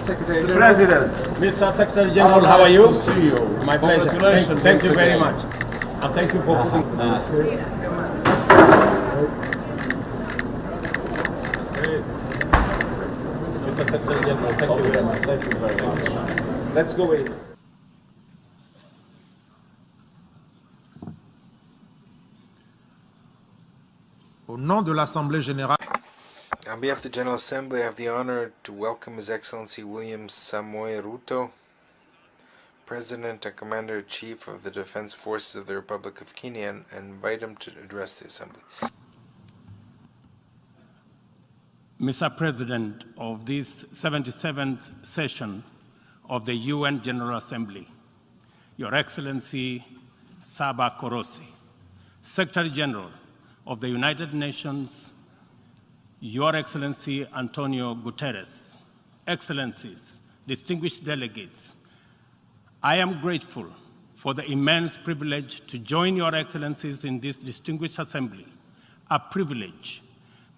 Secretary General. President. Mr. Secretary General, how are you? To see you. My pleasure. Thank you very much. And thank you for putting. Mr. Secretary General, thank you very much. Thank you very much. Let's go in. Au nom de l'Assemblée générale, On behalf of the General Assembly, I have the honor to welcome His Excellency William Samoei Ruto, President and Commander-in-Chief of the Defense Forces of the Republic of Kenya, and invite him to address the Assembly. Mr. President of this 77th session of the UN General Assembly, Your Excellency Saba Korosi, Secretary General of the United Nations, Your Excellency Antonio Guterres, Excellencies, distinguished delegates, I am grateful for the immense privilege to join Your Excellencies in this distinguished assembly, a privilege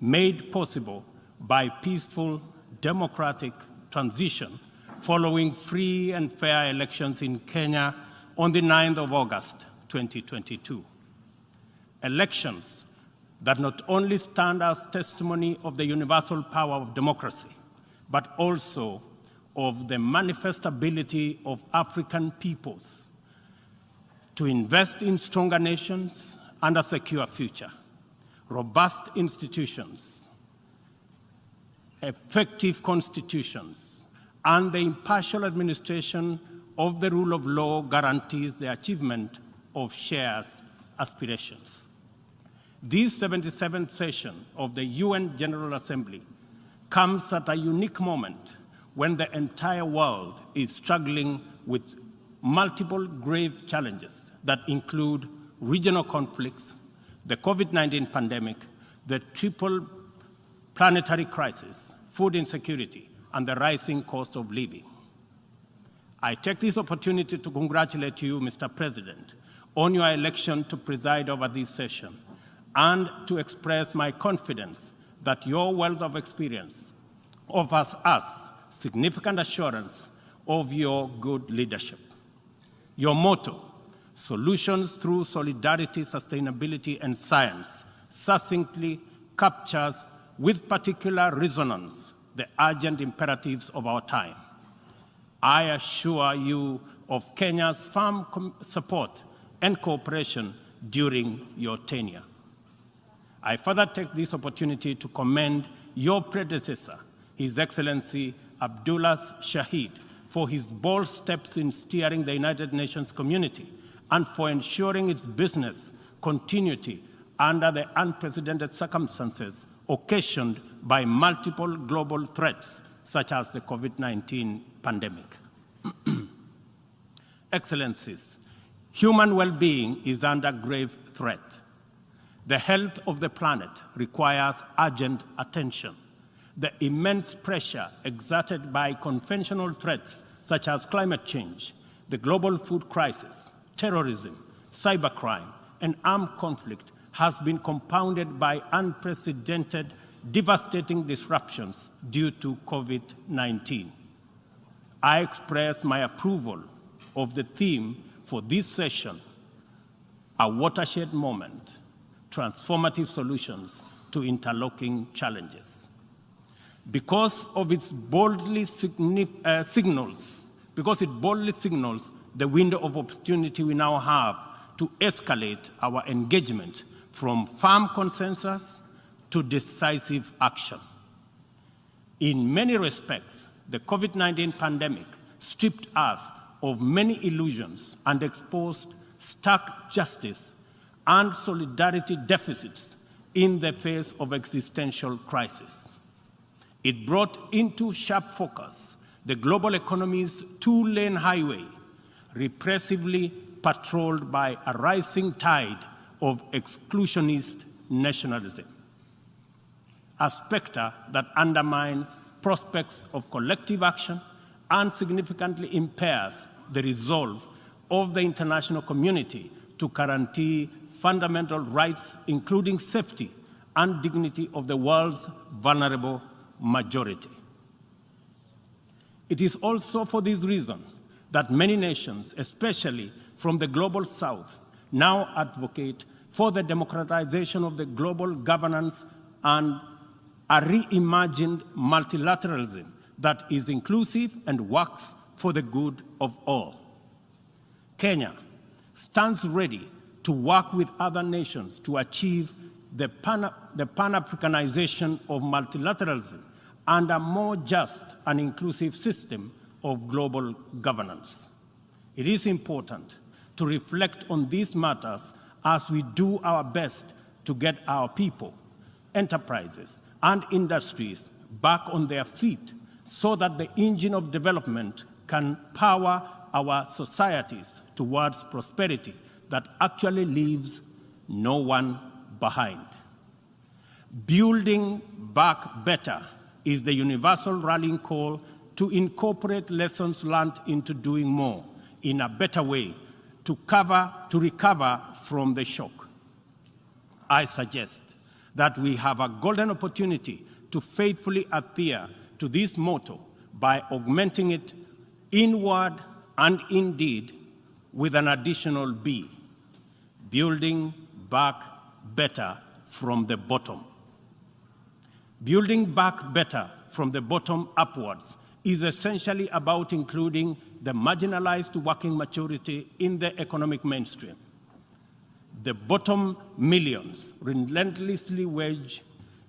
made possible by peaceful, democratic transition following free and fair elections in Kenya on the 9th of August, 2022. Elections that not only stand as testimony of the universal power of democracy, but also of the manifest ability of African peoples to invest in stronger nations and a secure future, robust institutions, effective constitutions, and the impartial administration of the rule of law guarantees the achievement of shared aspirations. This 77th session of the UN General Assembly comes at a unique moment when the entire world is struggling with multiple grave challenges that include regional conflicts, the COVID-19 pandemic, the triple planetary crisis, food insecurity, and the rising cost of living. I take this opportunity to congratulate you, Mr. President, on your election to preside over this session, and to express my confidence that your wealth of experience offers us significant assurance of your good leadership. Your motto, solutions through solidarity, sustainability, and science, succinctly captures with particular resonance the urgent imperatives of our time. I assure you of Kenya's firm support and cooperation during your tenure. I further take this opportunity to commend your predecessor, His Excellency Abdullah Shahid, for his bold steps in steering the United Nations community and for ensuring its business continuity under the unprecedented circumstances occasioned by multiple global threats, such as the COVID-19 pandemic. Excellencies, human well-being is under grave threat. The health of the planet requires urgent attention. The immense pressure exerted by conventional threats such as climate change, the global food crisis, terrorism, cybercrime, and armed conflict has been compounded by unprecedented, devastating disruptions due to COVID-19. I express my approval of the theme for this session, a watershed moment, transformative solutions to interlocking challenges. Because it boldly signals the window of opportunity we now have to escalate our engagement from firm consensus to decisive action. In many respects, the COVID-19 pandemic stripped us of many illusions and exposed stark justice and solidarity deficits in the face of existential crisis. It brought into sharp focus the global economy's two-lane highway, repressively patrolled by a rising tide of exclusionist nationalism, a specter that undermines prospects of collective action and significantly impairs the resolve of the international community to guarantee fundamental rights, including safety and dignity of the world's vulnerable majority. It is also for this reason that many nations, especially from the global south, now advocate for the democratization of the global governance and a reimagined multilateralism that is inclusive and works for the good of all. Kenya stands ready to work with other nations to achieve the Pan-Africanization of multilateralism and a more just and inclusive system of global governance. It is important to reflect on these matters as we do our best to get our people, enterprises, and industries back on their feet so that the engine of development can power our societies towards prosperity that actually leaves no one behind. Building back better is the universal rallying call to incorporate lessons learned into doing more in a better way to recover from the shock. I suggest that we have a golden opportunity to faithfully adhere to this motto by augmenting it in word and in deed with an additional B, building back better from the bottom. Building back better from the bottom upwards is essentially about including the marginalized working majority in the economic mainstream. The bottom millions relentlessly wage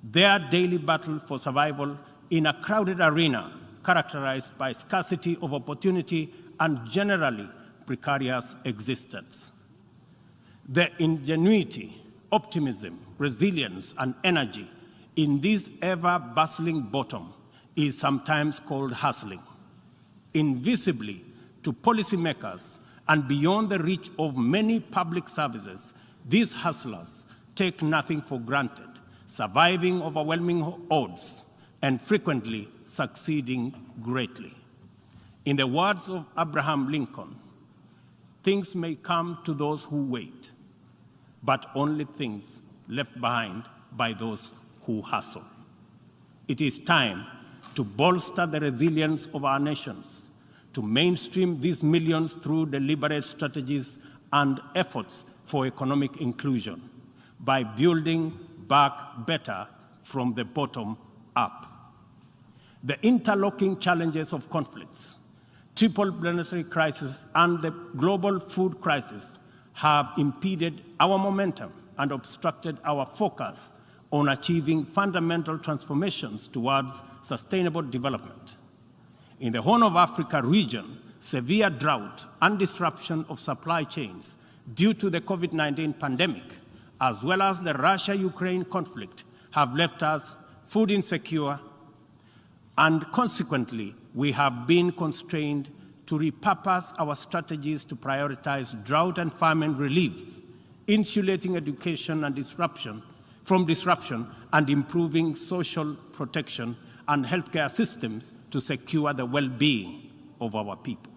their daily battle for survival in a crowded arena characterized by scarcity of opportunity and generally precarious existence. The ingenuity, optimism, resilience, and energy in this ever-bustling bottom is sometimes called hustling. Invisibly to policymakers and beyond the reach of many public services, these hustlers take nothing for granted, surviving overwhelming odds and frequently succeeding greatly. In the words of Abraham Lincoln, things may come to those who wait, but only things left behind by those who hustle. It is time to bolster the resilience of our nations, to mainstream these millions through deliberate strategies and efforts for economic inclusion by building back better from the bottom up. The interlocking challenges of conflicts, triple planetary crisis, and the global food crisis have impeded our momentum and obstructed our focus on achieving fundamental transformations towards sustainable development. In the Horn of Africa region, severe drought and disruption of supply chains due to the COVID-19 pandemic, as well as the Russia-Ukraine conflict, have left us food insecure, and consequently, we have been constrained to repurpose our strategies to prioritize drought and famine relief, insulating education and from disruption, and improving social protection and healthcare systems to secure the well-being of our people.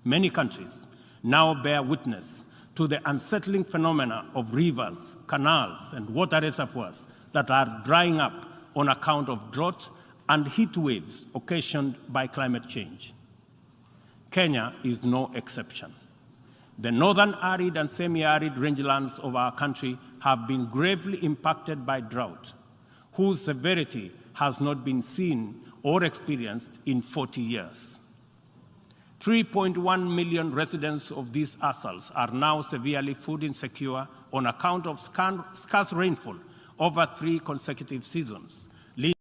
Many countries now bear witness to the unsettling phenomena of rivers, canals, and water reservoirs that are drying up on account of drought and heat waves occasioned by climate change. Kenya is no exception. The northern arid and semi-arid rangelands of our country have been gravely impacted by drought, whose severity has not been seen or experienced in 40 years. 3.1 million residents of these atolls are now severely food insecure on account of scarce rainfall over 3 consecutive seasons,